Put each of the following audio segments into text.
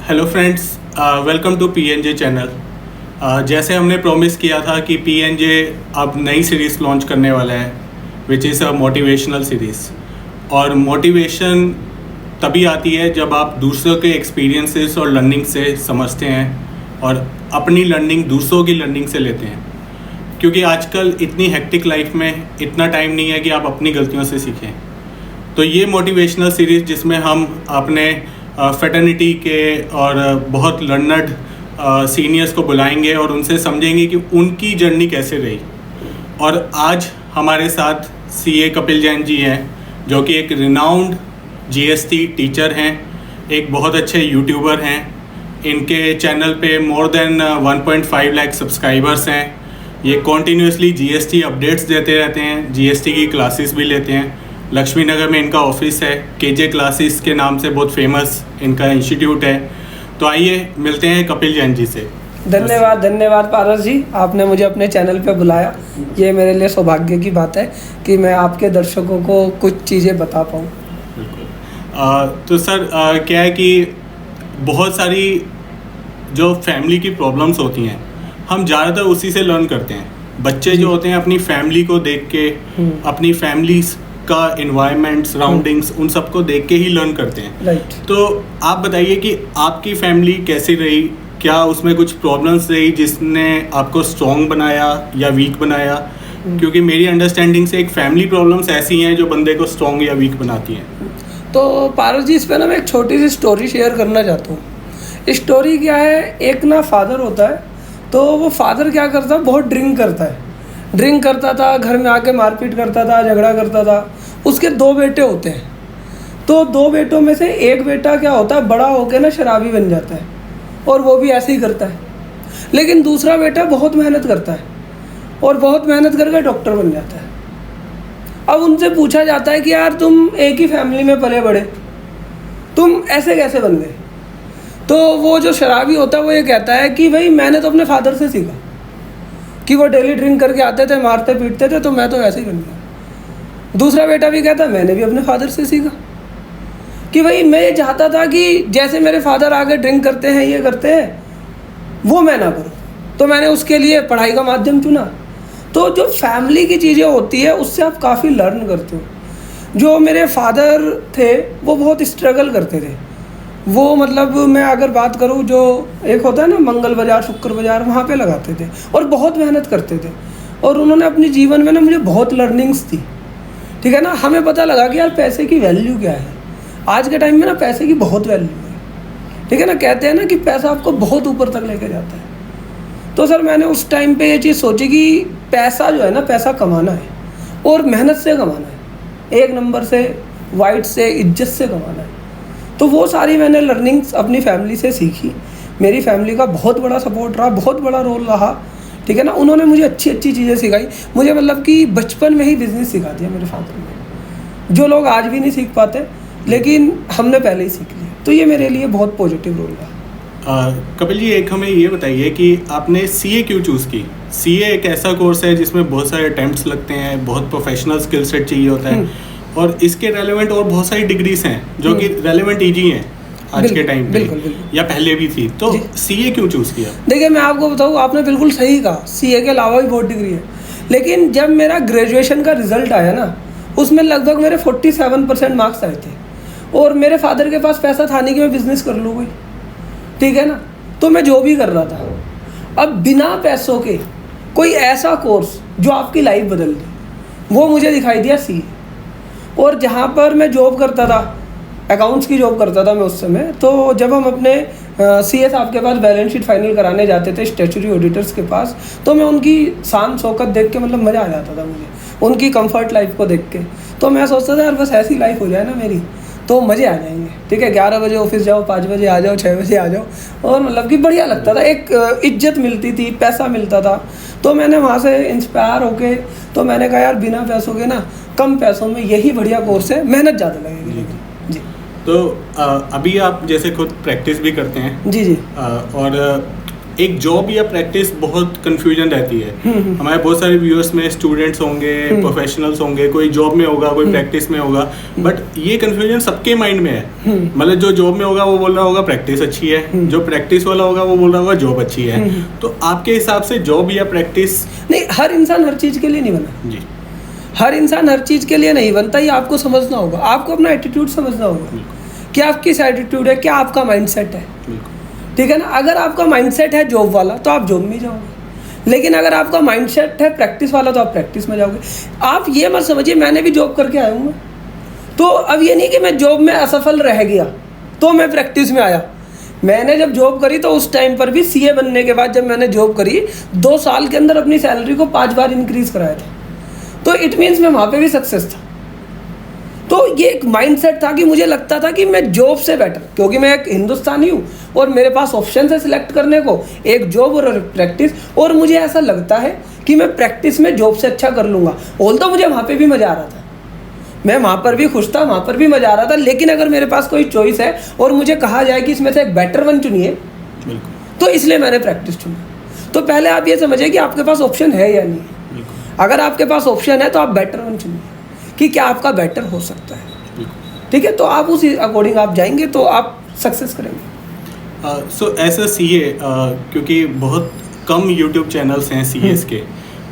Hello friends, welcome to PNJ channel. जैसे हमने promise किया था कि पीएनजे अब नई सीरीज़ लॉन्च करने वाला है which is a motivational series. और मोटिवेशन तभी आती है जब आप दूसरों के एक्सपीरियंसेस और लर्निंग से समझते हैं और अपनी लर्निंग दूसरों की लर्निंग से लेते हैं। क्योंकि आजकल इतनी हेक्टिक लाइफ में इतना टाइम नहीं है कि आप अपनी गलतियों से सीखें। तो ये मोटिवेशनल सीरीज़ जिसमें हम अपने फेटर्निटी के और बहुत लर्नड सीनियर्स को बुलाएंगे और उनसे समझेंगे कि उनकी जर्नी कैसे रही। और आज हमारे साथ सीए कपिल जैन जी हैं, जो कि एक रिनाउंड जीएसटी टीचर हैं, एक बहुत अच्छे यूट्यूबर हैं। इनके चैनल पे मोर देन 1.5 लाख सब्सक्राइबर्स हैं। ये कॉन्टीन्यूसली जीएसटी अपडेट्स देते रहते हैं, जीएसटी की क्लासेस भी लेते हैं। लक्ष्मी नगर में इनका ऑफिस है, केजे क्लासेस के नाम से बहुत फेमस इनका इंस्टीट्यूट है। तो आइए मिलते हैं कपिल जैन जी से। धन्यवाद पारस जी, आपने मुझे अपने चैनल पे बुलाया। ये मेरे लिए सौभाग्य की बात है कि मैं आपके दर्शकों को कुछ चीज़ें बता पाऊँ। बिल्कुल। तो सर क्या है कि बहुत सारी जो फैमिली की प्रॉब्लम्स होती हैं, हम ज़्यादातर उसी से लर्न करते हैं। बच्चे जो होते हैं अपनी फैमिली को देख के, अपनी फैमिली का इन्वायरमेंट, सराउंडिंग्स, उन सबको देख के ही लर्न करते हैं। राइट। तो आप बताइए कि आपकी फैमिली कैसी रही? क्या उसमें कुछ प्रॉब्लम्स रही जिसने आपको स्ट्रॉन्ग बनाया या वीक बनाया? क्योंकि मेरी अंडरस्टैंडिंग से एक फैमिली प्रॉब्लम्स ऐसी हैं जो बंदे को स्ट्रॉन्ग या वीक बनाती हैं। तो पारस जी, इस पर ना मैं एक छोटी सी स्टोरी शेयर करना चाहता हूँ। स्टोरी क्या है, एक ना फादर होता है। तो वो फादर क्या करता है, बहुत ड्रिंक करता था, घर में आके मारपीट करता था, झगड़ा करता था। उसके 2 बेटे होते हैं। तो 2 बेटों में से एक बेटा क्या होता है, बड़ा होकर ना शराबी बन जाता है और वो भी ऐसे ही करता है। लेकिन दूसरा बेटा बहुत मेहनत करता है और बहुत मेहनत करके डॉक्टर बन जाता है। अब उनसे पूछा जाता है कि यार, तुम एक ही फैमिली में पले बड़े, तुम ऐसे कैसे बन गए? तो वो जो शराबी होता है वो ये कहता है कि भाई, मैंने तो अपने फादर से सीखा कि वो डेली ड्रिंक करके आते थे, मारते पीटते थे, तो मैं तो ऐसे ही बन गया। दूसरा बेटा भी कहता, मैंने भी अपने फादर से सीखा कि भाई, मैं ये चाहता था कि जैसे मेरे फादर आगे ड्रिंक करते हैं, ये करते हैं, वो मैं ना करूँ, तो मैंने उसके लिए पढ़ाई का माध्यम चुना। तो जो फैमिली की चीज़ें होती है उससे आप काफ़ी लर्न करते हो। जो मेरे फादर थे वो बहुत स्ट्रगल करते थे। वो मतलब मैं अगर बात करूँ, जो एक होता है ना मंगल बाज़ार, शुक्र बाज़ार, वहाँ पे लगाते थे और बहुत मेहनत करते थे। और उन्होंने अपने जीवन में ना मुझे बहुत लर्निंग्स दी। ठीक है ना, हमें पता लगा कि यार पैसे की वैल्यू क्या है। आज के टाइम में ना पैसे की बहुत वैल्यू है। ठीक है ना, कहते हैं ना कि पैसा आपको बहुत ऊपर तक लेके जाता है। तो सर, मैंने उस टाइम पे ये चीज़ सोची कि पैसा जो है ना, पैसा कमाना है और मेहनत से कमाना है, एक नंबर से, वाइट से, इज्जत से कमाना है। तो वो सारी मैंने लर्निंग्स अपनी फैमिली से सीखी। मेरी फैमिली का बहुत बड़ा सपोर्ट रहा, बहुत बड़ा रोल रहा। ठीक है ना, उन्होंने मुझे अच्छी अच्छी चीज़ें सिखाई। मुझे मतलब कि बचपन में ही बिज़नेस सिखा दिया मेरे फादर ने, जो लोग आज भी नहीं सीख पाते, लेकिन हमने पहले ही सीख लिया। तो ये मेरे लिए बहुत पॉजिटिव रोल रहा। कपिल जी, एक हमें ये बताइए कि आपने सीए क्यों चूज़ की? सीए एक ऐसा कोर्स है जिसमें बहुत सारे अटेम्प्ट्स लगते हैं, बहुत प्रोफेशनल स्किल सेट चाहिए होता है, और इसके रेलेवेंट और बहुत सारी डिग्रीज हैं जो कि रेलेवेंट ईजी हैं आज के टाइम पे, या पहले भी थी। तो सीए क्यों चूज़ किया? देखिए, मैं आपको बताऊँ, आपने बिल्कुल सही कहा, सीए के अलावा भी बहुत डिग्री है। लेकिन जब मेरा ग्रेजुएशन का रिजल्ट आया ना, उसमें लगभग मेरे 47% मार्क्स आए थे। और मेरे फादर के पास पैसा था नहीं कि मैं बिज़नेस कर लूँ कोई। ठीक है ना, तो मैं जो भी कर रहा था। अब बिना पैसों के कोई ऐसा कोर्स जो आपकी लाइफ बदल दे, वो मुझे दिखाई दिया सीए। और जहाँ पर मैं जॉब करता था, अकाउंट्स की जॉब करता था मैं उस समय, तो जब हम अपने सीए साहब के पास बैलेंस शीट फाइनल कराने जाते थे, स्टैट्यूटरी ऑडिटर्स के पास, तो मैं उनकी शान शौकत देख के मतलब मज़ा आ जाता था मुझे, उनकी कंफर्ट लाइफ को देख के। तो मैं सोचता था यार, बस ऐसी लाइफ हो जाए ना मेरी, तो मज़े आ जाएंगे। ठीक है, 11 बजे ऑफिस जाओ, 5 बजे आ जाओ, 6 बजे आ जाओ, और मतलब कि बढ़िया लगता था, एक इज्जत मिलती थी, पैसा मिलता था। तो मैंने वहाँ से इंस्पायर होके, तो मैंने कहा यार, बिना पैसों के ना, कम पैसों में यही बढ़िया कोर्स है, मेहनत ज़्यादा लगेगी लेकिन। जी। तो अभी आप जैसे खुद प्रैक्टिस भी करते हैं। जी। और एक जॉब या प्रैक्टिस बहुत कंफ्यूजन रहती है। हमारे बहुत सारे व्यूअर्स में स्टूडेंट्स होंगे, प्रोफेशनल्स होंगे, कोई जॉब में होगा, कोई प्रैक्टिस में होगा, बट ये कंफ्यूजन सबके माइंड में है। मतलब जो जॉब में होगा वो बोल रहा होगा प्रैक्टिस अच्छी है, जो प्रैक्टिस वाला होगा वो बोल रहा होगा जॉब अच्छी है। तो आपके हिसाब से जॉब या प्रैक्टिस? नहीं, हर इंसान हर चीज़ के लिए नहीं बना जी। हर इंसान हर चीज़ के लिए नहीं बनता। ये आपको समझना होगा, आपको अपना एटीट्यूड समझना होगा कि आप किस एटीट्यूड है, क्या आपका माइंडसेट है। ठीक है ना। अगर आपका माइंडसेट है जॉब वाला तो आप जॉब में जाओगे, लेकिन अगर आपका माइंडसेट है प्रैक्टिस वाला तो आप प्रैक्टिस में जाओगे। आप ये मत समझिए मैंने भी जॉब करके आया हूँ, तो अब ये नहीं कि मैं जॉब में असफल रह गया तो मैं प्रैक्टिस में आया। मैंने जब जॉब करी तो उस टाइम पर भी सीए बनने के बाद जब मैंने जॉब करी 2 साल के अंदर अपनी सैलरी को 5 बार इंक्रीज कराया था, तो इट मीन्स मैं वहाँ पे भी सक्सेस था। तो ये एक माइंडसेट था कि मुझे लगता था कि मैं जॉब से बेटर, क्योंकि मैं एक हिंदुस्तानी हूँ और मेरे पास ऑप्शन है सिलेक्ट करने को, एक जॉब और प्रैक्टिस, और मुझे ऐसा लगता है कि मैं प्रैक्टिस में जॉब से अच्छा कर लूँगा। ऑल्दो मुझे वहाँ पे भी मज़ा आ रहा था, मैं वहाँ पर भी खुश था, वहाँ पर भी मज़ा आ रहा था, लेकिन अगर मेरे पास कोई चॉइस है और मुझे कहा जाए कि इसमें से एक बेटर वन चुनिए, तो इसलिए मैंने प्रैक्टिस चुनी। तो पहले आप ये समझिए कि आपके पास ऑप्शन है या नहीं। अगर आपके पास ऑप्शन है तो आप बेटर वन चुनिए कि क्या आपका बेटर हो सकता है। ठीक है, तो आप उस अकॉर्डिंग आप जाएंगे तो आप सक्सेस करेंगे। सो एज अ सीए, क्योंकि बहुत कम यूट्यूब चैनल्स हैं सीएस के,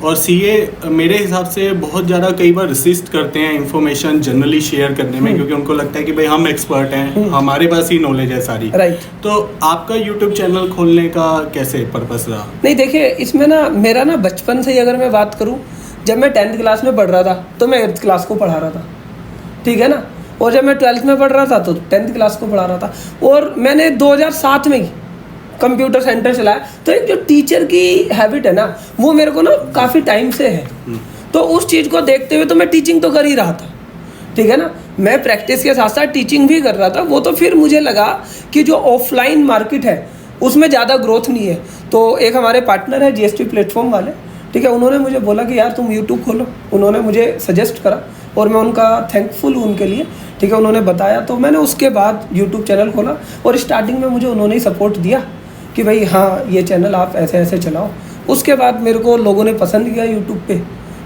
और सीए मेरे हिसाब से बहुत ज़्यादा कई बार रेसिस्ट करते हैं इंफॉर्मेशन जनरली शेयर करने में, क्योंकि उनको लगता है कि भाई हम एक्सपर्ट हैं, हमारे पास ही नॉलेज है सारी। राइट। तो आपका यूट्यूब चैनल खोलने का कैसे पर्पस रहा? नहीं, देखिए इसमें ना मेरा ना बचपन से ही अगर मैं बात करूँ, जब मैं 10th क्लास में पढ़ रहा था तो मैं 8th क्लास को पढ़ा रहा था, ठीक है ना, और जब मैं 12th में पढ़ रहा था तो 10th क्लास को पढ़ा रहा था, और मैंने 2007 में ही कंप्यूटर सेंटर चलाया। तो एक जो टीचर की हैबिट है ना, वो मेरे को ना काफ़ी टाइम से है, तो उस चीज़ को देखते हुए तो मैं टीचिंग तो कर ही रहा था, ठीक है ना, मैं प्रैक्टिस के साथ साथ टीचिंग भी कर रहा था। वो तो फिर मुझे लगा कि जो ऑफलाइन मार्केट है उसमें ज़्यादा ग्रोथ नहीं है, तो एक हमारे पार्टनर है जीएसटी प्लेटफॉर्म वाले, ठीक है, उन्होंने मुझे बोला कि यार तुम यूट्यूब खोलो, उन्होंने मुझे सजेस्ट करा और मैं उनका थैंकफुल हूँ उनके लिए, ठीक है, उन्होंने बताया, तो मैंने उसके बाद यूट्यूब चैनल खोला। और स्टार्टिंग में मुझे उन्होंने ही सपोर्ट दिया कि भाई हाँ ये चैनल आप ऐसे ऐसे चलाओ। उसके बाद मेरे को लोगों ने पसंद किया यूट्यूब पे,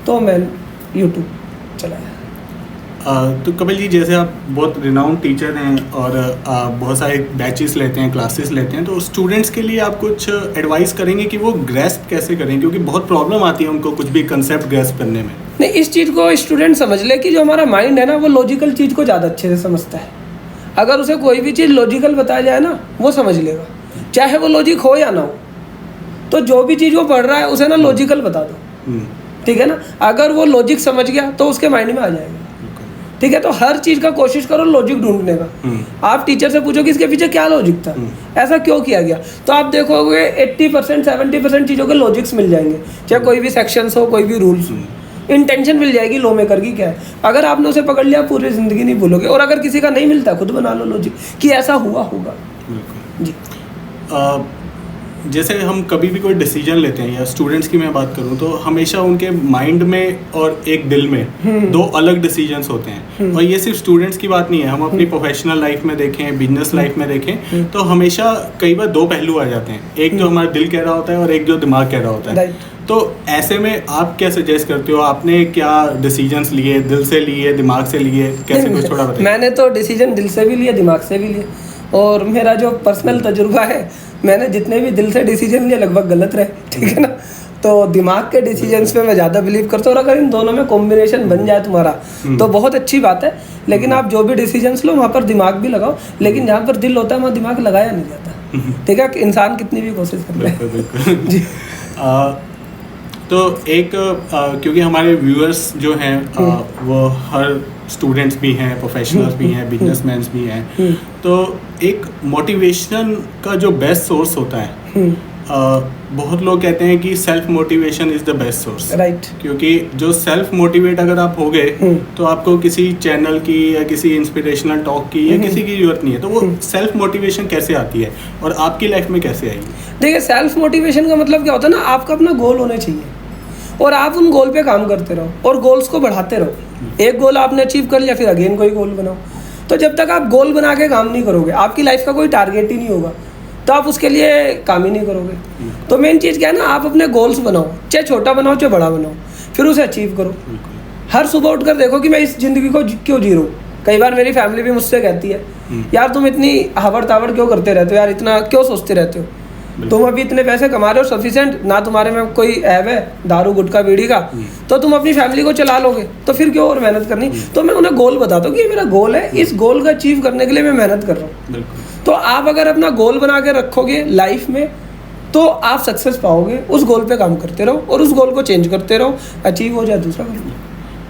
तो मैं यूट्यूब चलाया। तो कपिल जी, जैसे आप बहुत रिनाउंड टीचर हैं और बहुत सारे बैचेस लेते हैं, क्लासेस लेते हैं, तो स्टूडेंट्स के लिए आप कुछ एडवाइस करेंगे कि वो ग्रेस्प कैसे करें, क्योंकि बहुत प्रॉब्लम आती है उनको कुछ भी कंसेप्ट ग्रेस्प करने में? नहीं, इस चीज़ को स्टूडेंट समझ ले कि जो हमारा माइंड है ना, वो लॉजिकल चीज़ को ज़्यादा अच्छे से समझता है। अगर उसे कोई भी चीज़ लॉजिकल बताया जाए ना, वो समझ लेगा, चाहे वो लॉजिक हो या ना हो। तो जो भी चीज़ वो पढ़ रहा है उसे ना लॉजिकल बता दो, ठीक है ना, अगर वो लॉजिक समझ गया तो उसके माइंड में आ जाएगा, ठीक है। तो हर चीज़ का कोशिश करो लॉजिक ढूंढने का। आप टीचर से पूछो कि इसके पीछे क्या लॉजिक था, ऐसा क्यों किया गया, तो आप देखोगे 80% 70% चीज़ों के लॉजिक्स मिल जाएंगे, चाहे कोई भी सेक्शंस हो, कोई भी रूल्स हो, इंटेंशन मिल जाएगी लॉ मेकर की क्या है। अगर आपने उसे पकड़ लिया पूरी ज़िंदगी नहीं भूलोगे। और अगर किसी का नहीं मिलता, खुद बना लो लॉजिक कि ऐसा हुआ होगा। जी। जैसे हम कभी भी कोई डिसीजन लेते हैं, या स्टूडेंट्स की मैं बात करूं, तो हमेशा उनके माइंड में और एक दिल में 2 अलग डिसीजंस होते हैं। और ये सिर्फ स्टूडेंट्स की बात नहीं है, हम अपनी प्रोफेशनल लाइफ में देखें, बिजनेस लाइफ में देखें, तो हमेशा कई बार 2 पहलू आ जाते हैं, एक जो हमारा दिल कह रहा होता है और एक जो दिमाग कह रहा होता है। तो ऐसे में आप क्या सजेस्ट करते हो, आपने क्या डिसीजंस लिए, दिल से लिए, दिमाग से लिए, कैसे कुछ थोड़ा बताइए? मैंने तो डिसीजन दिल से भी लिए, दिमाग से भी लिए, और मेरा जो पर्सनल तजुर्बा है, मैंने जितने भी दिल से डिसीजन लिए लगभग गलत रहे, ठीक है ना। तो दिमाग के डिसीजंस पे मैं ज़्यादा बिलीव करता हूँ, और अगर इन दोनों में कॉम्बिनेशन बन जाए तुम्हारा तो बहुत अच्छी बात है। लेकिन आप जो भी डिसीजंस लो वहाँ पर दिमाग भी लगाओ, लेकिन जहाँ पर दिल होता है वहाँ दिमाग लगाया नहीं जाता, ठीक है, इंसान कितनी भी कोशिश कर ले। जी। तो एक क्योंकि हमारे व्यूअर्स जो हैं वो हर स्टूडेंट्स भी हैं, प्रोफेशनल्स भी हैं, बिजनेसमैन भी हैं, तो एक मोटिवेशन का जो बेस्ट सोर्स होता है, बहुत लोग कहते हैं कि self motivation is the best source. Right. क्योंकि जो सेल्फ मोटिवेट अगर आप हो गए तो आपको किसी चैनल की या किसी इंस्पिरेशनल टॉक की या किसी की जरूरत नहीं है। तो वो सेल्फ मोटिवेशन कैसे आती है और आपकी लाइफ में कैसे आएगी? देखिए, सेल्फ मोटिवेशन का मतलब क्या होता है ना, आपका अपना गोल होना चाहिए और आप उन गोल पे काम करते रहो और गोल्स को बढ़ाते रहो। एक गोल आपने अचीव कर लिया, फिर अगेन कोई गोल बनाओ। तो जब तक आप गोल बना के काम नहीं करोगे, आपकी लाइफ का कोई टारगेट ही नहीं होगा, तो आप उसके लिए काम ही नहीं करोगे। तो मेन चीज़ क्या है ना, आप अपने गोल्स बनाओ, चाहे छोटा बनाओ चाहे बड़ा बनाओ, फिर उसे अचीव करो। हर सुबह उठकर देखो कि मैं इस ज़िंदगी को क्यों जी रहा हूँ। कई बार मेरी फैमिली भी मुझसे कहती है यार तुम इतनी हावड़ तावड़ क्यों करते रहते हो यार, इतना क्यों सोचते रहते हो, तुम अभी इतने पैसे कमा रहे हो सफिशिएंट, ना तुम्हारे में कोई ऐब है दारू गुटखा बीड़ी का, तो तुम अपनी फैमिली को चला लोगे, तो फिर क्यों और मेहनत करनी। तो मैं उन्हें गोल बताता हूँ कि ये मेरा गोल है, इस गोल को अचीव करने के लिए मैं मेहनत कर रहा हूँ। तो आप अगर अपना गोल बना के रखोगे लाइफ में तो आप सक्सेस पाओगे। उस गोल पे काम करते रहो और उस गोल को चेंज करते रहो, अचीव हो जाए दूसरा कर लो।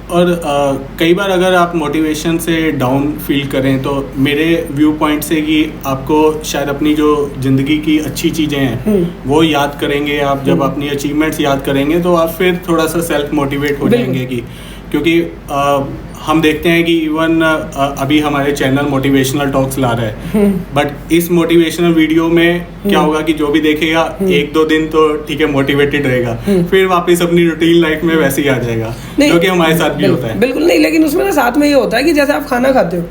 और कई बार अगर आप मोटिवेशन से डाउन फील करें तो मेरे व्यू पॉइंट से कि आपको शायद अपनी जो ज़िंदगी की अच्छी चीज़ें हैं वो याद करेंगे आप, जब अपनी अचीवमेंट्स याद करेंगे तो आप फिर थोड़ा सा सेल्फ मोटिवेट हो जाएंगे कि क्योंकि हम देखते हैं कि इवन अभी हमारे चैनल मोटिवेशनल टॉक्स ला रहा है, बट इस मोटिवेशनल वीडियो में क्या होगा कि जो भी देखेगा 1-2 दिन तो ठीक है मोटिवेटेड रहेगा, फिर वापस अपनी रूटीन लाइफ में वैसे ही आ जाएगा, जो कि हमारे साथ भी होता है। बिल्कुल नहीं, लेकिन उसमें ना साथ में ये होता है कि जैसे आप खाना खाते हो,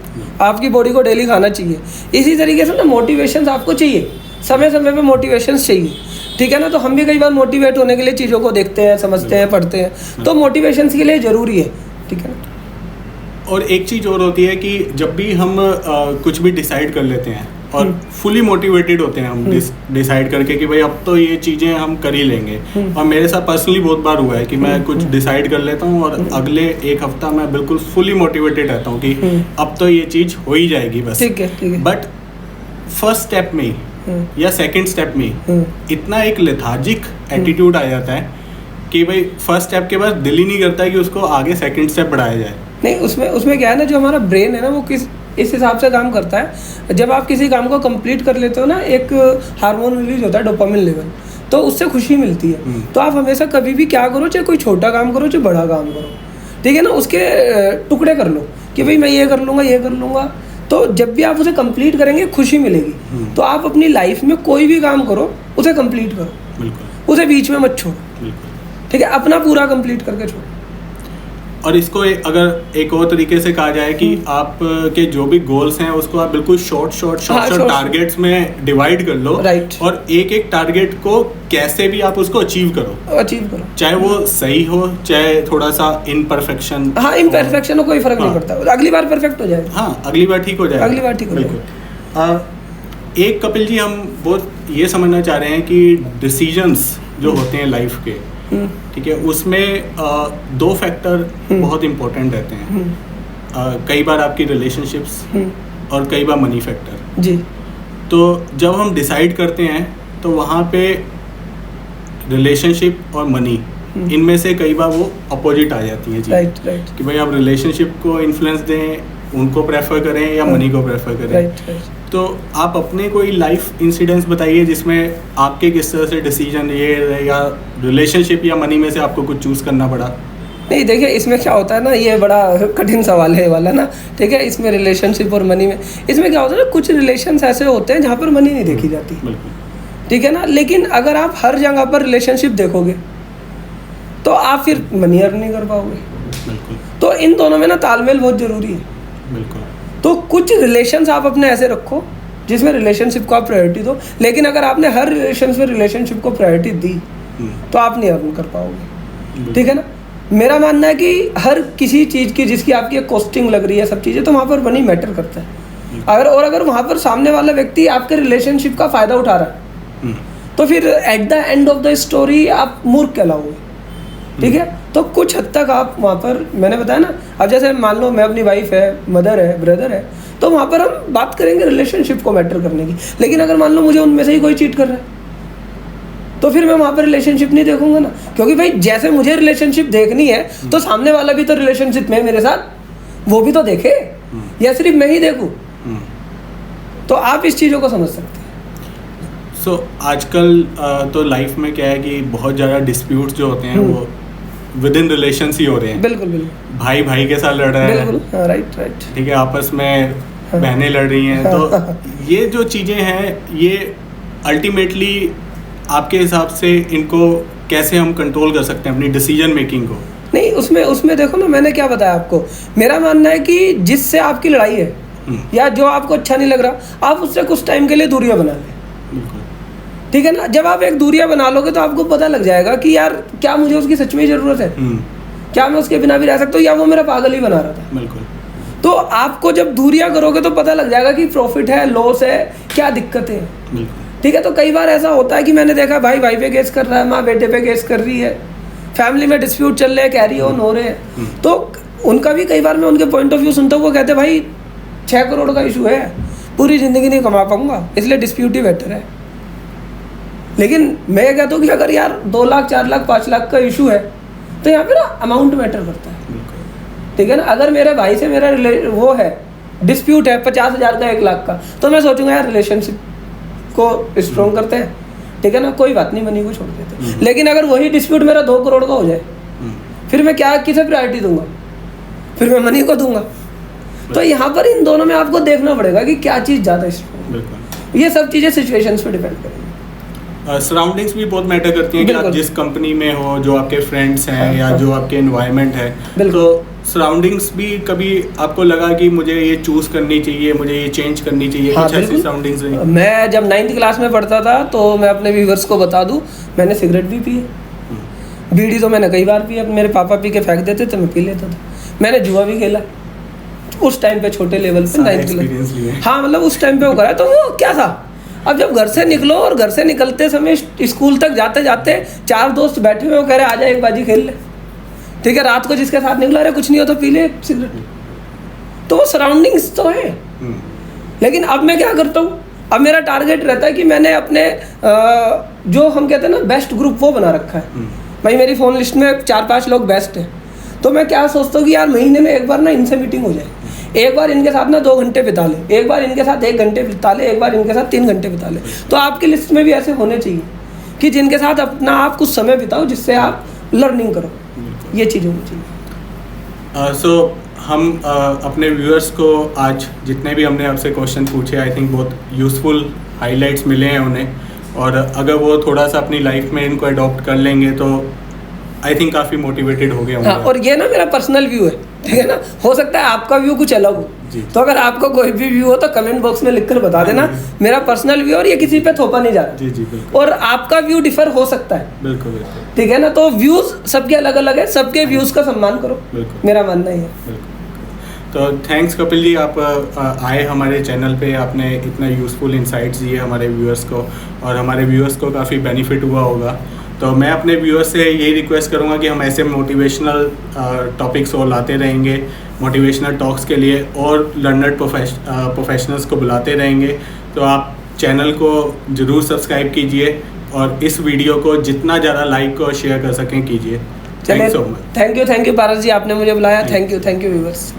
आपकी बॉडी को डेली खाना चाहिए, इसी तरीके से ना मोटिवेशन आपको चाहिए, समय समय पे मोटिवेशन चाहिए, ठीक है ना। तो हम भी कई बार मोटिवेट होने के लिए चीज़ों को देखते हैं, समझते हैं, पढ़ते हैं, तो मोटिवेशन के लिए ज़रूरी है, ठीक है ना। और एक चीज़ और होती है कि जब भी हम कुछ भी डिसाइड कर लेते हैं और फुली मोटिवेटेड होते हैं हम डिसाइड करके कि भाई अब तो ये चीज़ें हम कर ही लेंगे, और मेरे साथ पर्सनली बहुत बार हुआ है कि मैं कुछ डिसाइड कर लेता हूँ और अगले एक हफ्ता मैं बिल्कुल फुली मोटिवेटेड रहता हूँ कि अब तो ये चीज़ हो ही जाएगी बस, ठीक है। बट फर्स्ट स्टेप में या सेकंड स्टेप में इतना एक लेथार्जिक एटीट्यूड आ जाता है कि भाई फर्स्ट स्टेप के बाद दिल ही नहीं करता है कि उसको आगे सेकंड स्टेप बढ़ाया जाए। नहीं, उसमें क्या है ना, जो हमारा ब्रेन है ना वो इस हिसाब से काम करता है। जब आप किसी काम को कंप्लीट कर लेते हो ना, एक हार्मोन रिलीज होता है डोपामिन लेवल, तो उससे खुशी मिलती है। तो आप हमेशा कभी भी क्या करो, चाहे कोई छोटा काम करो चाहे बड़ा काम करो, ठीक है ना, उसके टुकड़े कर लो कि भाई मैं ये कर लूँगा, ये कर लूँगा। तो जब भी आप उसे कंप्लीट करेंगे खुशी मिलेगी। तो आप अपनी लाइफ में कोई भी काम करो उसे कंप्लीट करो, बिल्कुल, उसे बीच में मत छोड़ो, ठीक है, अपना पूरा कंप्लीट करके छोड़ो। और इसको अगर एक और तरीके से कहा जाए कि आप के जो भी गोल्स हैं उसको आप बिल्कुल शॉर्ट टारगेट्स में डिवाइड कर लो, और एक एक टारगेट को कैसे भी आप उसको अचीव करो, चाहे वो सही हो चाहे थोड़ा सा इम्परफेक्शन। हाँ, इम्परफेक्शन हो कोई फर्क नहीं पड़ता, अगली बार परफेक्ट हो जाएगा। हाँ, अगली बार ठीक हो जाएगा, अगली बार ठीक हो जाएगा। एक कपिल जी, हम बहुत ये समझना चाह रहे हैं कि डिसीजंस जो होते हैं लाइफ के, ठीक है, उसमें 2 फैक्टर बहुत इम्पोर्टेंट रहते हैं। कई बार आपकी रिलेशनशिप्स और कई बार मनी फैक्टर जी। तो जब हम डिसाइड करते हैं तो वहाँ पे रिलेशनशिप और मनी, इनमें से कई बार वो अपोजिट आ जाती है जी। राइट। कि भाई आप रिलेशनशिप को इन्फ्लुएंस दें, उनको प्रेफर करें या मनी को प्रेफर करें। तो आप अपने कोई लाइफ इंसिडेंट्स बताइए जिसमें आपके किस तरह से डिसीजन ये या रिलेशनशिप या मनी में से आपको कुछ चूज़ करना पड़ा। नहीं, देखिए इसमें क्या होता है ना, ये बड़ा कठिन सवाल है वाला ना, ठीक है। इसमें रिलेशनशिप और मनी में, इसमें क्या होता है ना, कुछ रिलेशंस ऐसे होते हैं जहाँ पर मनी नहीं देखी जाती, बिल्कुल, ठीक है ना। लेकिन अगर आप हर जगह पर रिलेशनशिप देखोगे तो आप फिर मनी अर्न नहीं कर पाओगे, बिल्कुल। तो इन दोनों में ना तालमेल बहुत ज़रूरी है, बिल्कुल। तो कुछ रिलेशंस आप अपने ऐसे रखो जिसमें रिलेशनशिप को आप प्रायोरिटी दो, लेकिन अगर आपने हर रिलेशनशिप को प्रायोरिटी दी तो आप नहीं अर्न कर पाओगे, ठीक है ना। मेरा मानना है कि हर किसी चीज़ की जिसकी आपकी एक कॉस्टिंग लग रही है, सब चीज़ें, तो वहाँ पर मनी मैटर करता है। अगर वहाँ पर सामने वाला व्यक्ति आपके रिलेशनशिप का फ़ायदा उठा रहा है तो फिर at the end of the story आप मूर्ख कहलाओगे, ठीक है। तो कुछ हद तक आप वहाँ पर, मैंने बताया ना, अब जैसे मान लो मैं अपनी वाइफ है, मदर है, ब्रदर है, तो वहाँ पर हम बात करेंगे रिलेशनशिप को मैटर करने की। लेकिन अगर मान लो मुझे उनमें से ही कोई चीट कर रहा है तो फिर मैं वहाँ पर रिलेशनशिप नहीं देखूंगा ना, क्योंकि भाई जैसे मुझे रिलेशनशिप देखनी है तो सामने वाला भी तो रिलेशनशिप में मेरे साथ, वो भी तो देखे, या सिर्फ मैं ही देखूँ। तो आप इस चीज़ों को समझ सकते हैं। सो आजकल तो लाइफ में क्या है कि बहुत ज़्यादा डिस्प्यूट्स जो होते हैं वो विद इन रिलेशंस ही हो रहे हैं, बिल्कुल बिल्कुल। भाई भाई के साथ लड़ रहा है, बिल्कुल, राइट राइट, ठीक है, आपस में बहनें लड़ रही हैं। तो ये जो चीज़ें हैं ये अल्टीमेटली आपके हिसाब से इनको कैसे हम कंट्रोल कर सकते हैं अपनी डिसीजन मेकिंग को? नहीं, उसमें देखो ना, मैंने क्या बताया आपको, मेरा मानना है कि जिससे आपकी लड़ाई है या जो आपको अच्छा नहीं लग रहा, आप उससे कुछ टाइम के लिए दूरियां बना लें, ठीक है ना। जब आप एक दूरियां बना लोगे तो आपको पता लग जाएगा कि यार क्या मुझे उसकी सच में ज़रूरत है, क्या मैं उसके बिना भी रह सकता हूँ, या वो मेरा पागल ही बना रहा था। बिल्कुल। तो आपको जब दूरियां करोगे तो पता लग जाएगा कि प्रॉफिट है, लॉस है, क्या दिक्कतें हैं। बिल्कुल। ठीक है। तो कई बार ऐसा होता है कि मैंने देखा भाई भाई पे केस कर रहा है, माँ बेटे पे केस कर रही है, फैमिली में डिस्प्यूट चल रहे हैं, कैरी ऑन हो रहे हैं। तो उनका भी कई बार मैं उनके पॉइंट ऑफ व्यू सुनता हूँ, वो कहते हैं भाई 6 करोड़ का इशू है, पूरी ज़िंदगी नहीं कमा पाऊंगा, इसलिए डिस्प्यूट ही बेटर है। लेकिन मैं ये कहता हूँ कि अगर यार 2 लाख 4 लाख 5 लाख का इशू है तो यहाँ पे ना अमाउंट मैटर करता है। ठीक है ना। अगर मेरे भाई से मेरा वो है डिस्प्यूट है 50,000 का 1 लाख का, तो मैं सोचूंगा यार रिलेशनशिप को स्ट्रॉन्ग करते हैं, ठीक है ना, कोई बात नहीं, मनी को छोड़ देते हैं। लेकिन अगर वही डिस्प्यूट मेरा 2 करोड़ का हो जाए, फिर मैं क्या किसे प्रायोरिटी दूंगा, फिर मैं मनी को दूंगा। तो यहाँ पर इन दोनों में आपको देखना पड़ेगा कि क्या चीज़ ज़्यादा स्ट्रॉन्ग। ये सब चीज़ें सिचुएशंस पे डिपेंड करेंगी। सराउंडिंग्स भी बहुत मैटर करती हैं कि आप जिस कंपनी में हो, जो आपके फ्रेंड्स हैं, या जो आपके एनवायरनमेंट है, तो सराउंडिंग्स भी कभी आपको लगा कि मुझे ये चूज़ करनी चाहिए, मुझे ये चेंज करनी चाहिए, कुछ ऐसी सराउंडिंग्स रही? मैं जब 9th क्लास में पढ़ता था तो मैं अपने व्यूअर्स को बता दूं, मैंने सिगरेट भी पी, बीड़ी तो मैंने कई बार पी, मेरे पापा पी के फेंक देते तो मैं पी लेता था। मैंने जुआ भी खेला उस टाइम पे, छोटे लेवल पे, 9th क्लास। हाँ, मतलब उस टाइम पे वो करा। तो वो क्या था, अब जब घर से निकलो और घर से निकलते समय स्कूल तक जाते जाते 4 दोस्त बैठे हुए, वो कह रहे आजा एक बाजी खेल ले, ठीक है। रात को जिसके साथ निकला, अरे कुछ नहीं हो तो पी ले सिगरेट। तो वो सराउंडिंग्स तो है। लेकिन अब मैं क्या करता हूँ, अब मेरा टारगेट रहता है कि मैंने अपने जो हम कहते हैं ना बेस्ट ग्रुप, वो बना रखा है। भाई मेरी फ़ोन लिस्ट में 4-5 लोग बेस्ट हैं। तो मैं क्या सोचता हूँ कि यार महीने में एक बार ना इनसे मीटिंग हो जाए, एक बार इनके साथ ना 2 घंटे बिता ले, एक बार इनके साथ 1 घंटे बिता ले, एक बार इनके साथ 3 घंटे बिता ले। तो आपकी लिस्ट में भी ऐसे होने चाहिए कि जिनके साथ अपना आप कुछ समय बिताओ, जिससे आप लर्निंग करो। ये चीज़ होनी चाहिए। सो हम अपने व्यूअर्स को आज जितने भी हमने आपसे क्वेश्चन पूछे, आई थिंक बहुत यूज़फुल हाइलाइट्स मिले हैं उन्हें, और अगर वो थोड़ा सा अपनी लाइफ में इनको अडॉप्ट कर लेंगे तो आई थिंक काफ़ी मोटिवेटेड हो गए होंगे। हाँ, और ये ना मेरा पर्सनल व्यू है, ठीक है ना। हो सकता है आपका व्यू कुछ अलग हो, तो अगर आपका कोई भी व्यू हो तो कमेंट बॉक्स में लिखकर बता देना। मेरा पर्सनल व्यू, और ये किसी पे थोपा नहीं जा रहा। जी बिल्कुल। और आपका व्यू डिफर हो सकता है, बिल्कुल, ठीक है ना। तो व्यूज़ सबके अलग अलग है, सबके व्यूज़ का सम्मान करो, मेरा मानना ही है। तो थैंक्स कपिल जी, आप आए हमारे चैनल पे, आपने इतना यूज़फुल इंसाइट्स दिए हमारे व्यूअर्स को, और हमारे व्यूअर्स को काफ़ी बेनिफिट हुआ होगा। तो मैं अपने व्यूअर्स से यही रिक्वेस्ट करूँगा कि हम ऐसे मोटिवेशनल टॉपिक्स और लाते रहेंगे, मोटिवेशनल टॉक्स के लिए और लर्नर्ड प्रोफेशनल्स को बुलाते रहेंगे। तो आप चैनल को ज़रूर सब्सक्राइब कीजिए, और इस वीडियो को जितना ज़्यादा लाइक और शेयर कर सकें कीजिए। Thank you so much. Thank you Paras ji, आपने मुझे बुलाया। Thank you viewers.